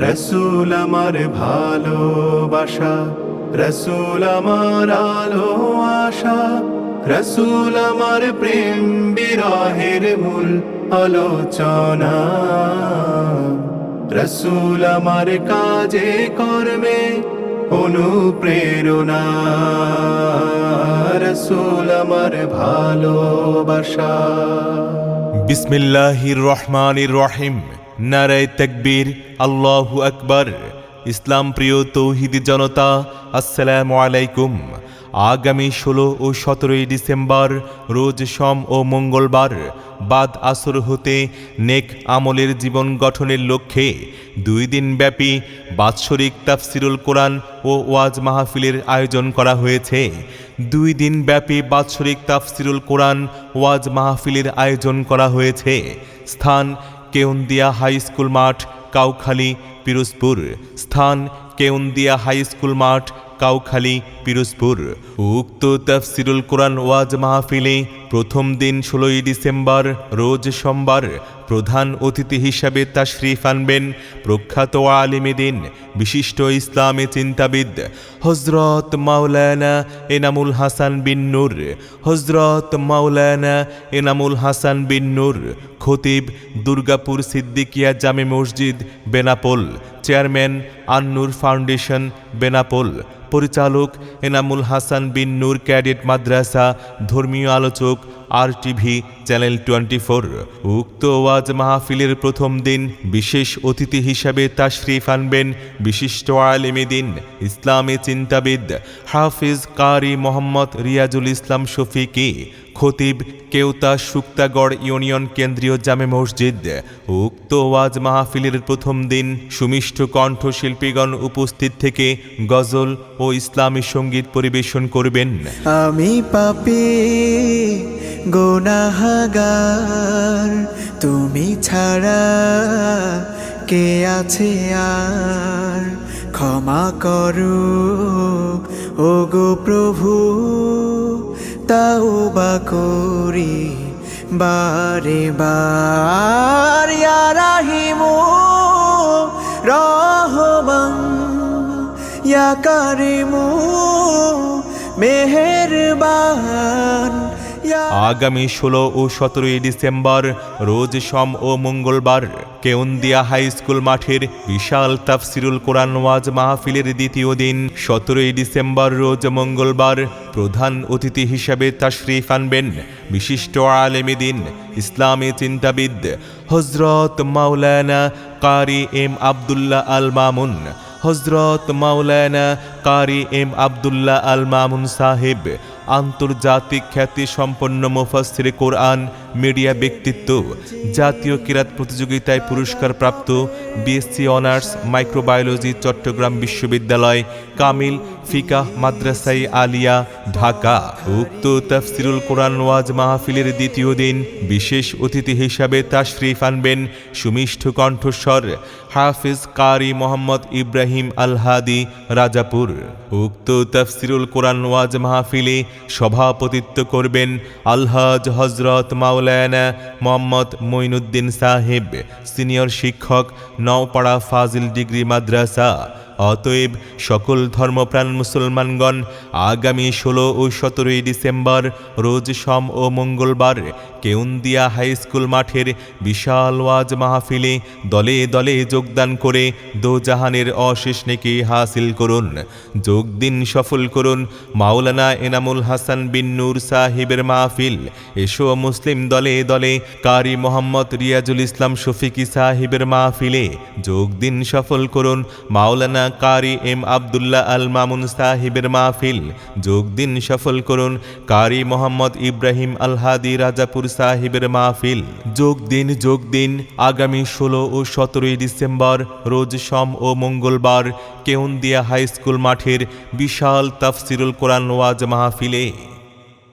রসুল আমার ভালোবাসা, রসুল আমার আলো আশা, রসুল আমার প্রেম বিরহের মূল আলোচনা। রসুল আমার কাজে কর্মে অনুপ্রেরণা, রসুল আমার ভালোবাসা। বিসমিল্লাহির রহমানির রহিম। নারায়ে তাকবীর, আল্লাহু আকবার। ইসলাম প্রিয় তৌহিদি জনতা, আসসালামু আলাইকুম। আগামী 16 ও 17 ডিসেম্বর রোজ সোম ও মঙ্গলবার বাদ আসর হতে নেক আমলের জীবন গঠনের লক্ষ্যে 2 দিনব্যাপী বাৎসরিক তাফসিরুল কোরআন ও ওয়াজ মাহফিলের আয়োজন করা হয়েছে। 2 দিনব্যাপী বাৎসরিক তাফসিরুল কোরআন ওয়াজ মাহফিলের আয়োজন করা হয়েছে। স্থান কেউন্দিয়া হাই স্কুল মাঠ, কাউখালী, পিরোজপুর। স্থান কেউন্দিয়া হাই স্কুল মাঠ, কাউখালী, পিরোজপুর। উক্ত তাফসিরুল কোরআন ওয়াজ মাহফিলে প্রথম দিন 16 ডিসেম্বর রোজ সোমবার প্রধান অতিথি হিসাবে তাশরিফ আনবেন প্রখ্যাত আলিমে দ্বীন, বিশিষ্ট ইসলামী চিন্তাবিদ হযরত মাওলানা এনামুল হাসান বিন নূর। হযরত মাওলানা এনামুল হাসান বিন নূর, খতিব, দুর্গাপুর সিদ্দিকিয়া জামে মসজিদ, বেনাপোল। Chairman An-Noor foundation, Benapole. পরিচালক এনামুল হাসান বিন নূর ক্যাডেট মাদ্রাসা। ধর্মীয় আলোচক RTV চ্যানেল 24। উক্ত ওয়াজ মাহফিলের প্রথম দিন বিশেষ অতিথি হিসাবে তাশরিফ আনবেন বিশিষ্ট আলেমে দ্বীন, ইসলামী চিন্তাবিদ হাফিজ কারি মোহাম্মদ রিয়াজুল ইসলাম শফিকি, খতিব, কেওতা শুক্তাগড় ইউনিয়ন কেন্দ্রীয় জামে মসজিদ। উক্ত ওয়াজ মাহফিলের প্রথম দিন সুমিষ্ট কণ্ঠশিল্পীগণ উপস্থিত থেকে গজল ও ইসলামী সঙ্গীত পরিবেশন করবেন। আমি পাপী গুনাহগার, তুমি ছাড়া কে আছে আর? ক্ষমা করো ওগো প্রভু, তাওবা করি বারে বার। ইয়া রাহিমু রহমান, ইয়া কারিমু মেহেরবান। আগামী 16 ও 17 ডিসেম্বর রোজ সোম ও মঙ্গলবার কেউন্দিয়া হাই স্কুল মাঠের বিশাল তাফসিরুল কোরআন ওয়াজ মাহফিলের দ্বিতীয় দিন 17 ডিসেম্বর রোজ মঙ্গলবার প্রধান অতিথি হিসাবে তাশরিফ আনবেন বিশিষ্ট আলেমে দ্বীন, ইসলামী চিন্তাবিদ হযরত মাওলানা কারি এম আব্দুল্লাহ আল মামুন। হযরত মাওলানা কারি এম আব্দুল্লাহ আল মামুন সাহেব আন্তর্জাতিক খ্যাতি সম্পন্ন মুফাসসিরে কোরআন, মিডিয়া ব্যক্তিত্ব, জাতীয় কিরাত প্রতিযোগিতায় পুরস্কারপ্রাপ্ত, BSc অনার্স মাইক্রোবায়োলজি, চট্টগ্রাম বিশ্ববিদ্যালয়, কামিল ফিকাহ মাদ্রাসায়ে আলিয়া, ঢাকা। উক্ত তাফসিরুল কোরআন ওয়াজ মাহফিলের দ্বিতীয় দিন বিশেষ অতিথি হিসাবে তাশরিফ আনবেন সুমিষ্ঠ কণ্ঠস্বর হাফিজ কারি মোহাম্মদ ইব্রাহিম আল হাদি, রাজাপুর। উক্ত তাফসিরুল কোরআন ওয়াজ মাহফিলে সভাপতিত্ব করবেন আলহাজ হযরত মাওলানা মোহাম্মদ মঈনুদ্দিন সাহেব, সিনিয়র শিক্ষক, নওপাড়া ফাজিল ডিগ্রি মাদ্রাসা। অতএব সকল ধর্মপ্রাণ মুসলমানগণ আগামী 16 ও 17 ডিসেম্বর রোজ সোম ও মঙ্গলবার কেউন্দিয়া হাই স্কুল মাঠের বিশাল ওয়াজ মাহফিলে দলে দলে যোগদান করে দোজাহানের অশেষ নেকি হাসিল করুন। যোগ দিন সফল করুন মাওলানা এনামুল হাসান বিন নূর সাহিবের মাহফিল। এসো মুসলিম দলে দলে কারি মোহাম্মদ রিয়াজুল ইসলাম শফিকি সাহিবের মাহফিলে। যোগ দিন সফল করুন মাওলানা কারি এম আব্দুল্লাহ আল মামুন সাহিবের মাহফিল। যোগ দিন সফল করুন কারি মোহাম্মদ ইব্রাহিম আল হাদি রাজাপুর সাহিবের মাহফিল। যোগ দিন আগামী 16 ও 17 ডিসেম্বর রোজ সোম ও মঙ্গলবার কেউন্দিয়া হাই স্কুল মাঠের বিশাল তাফসিরুল কোরআন ওয়াজ মাহফিলে।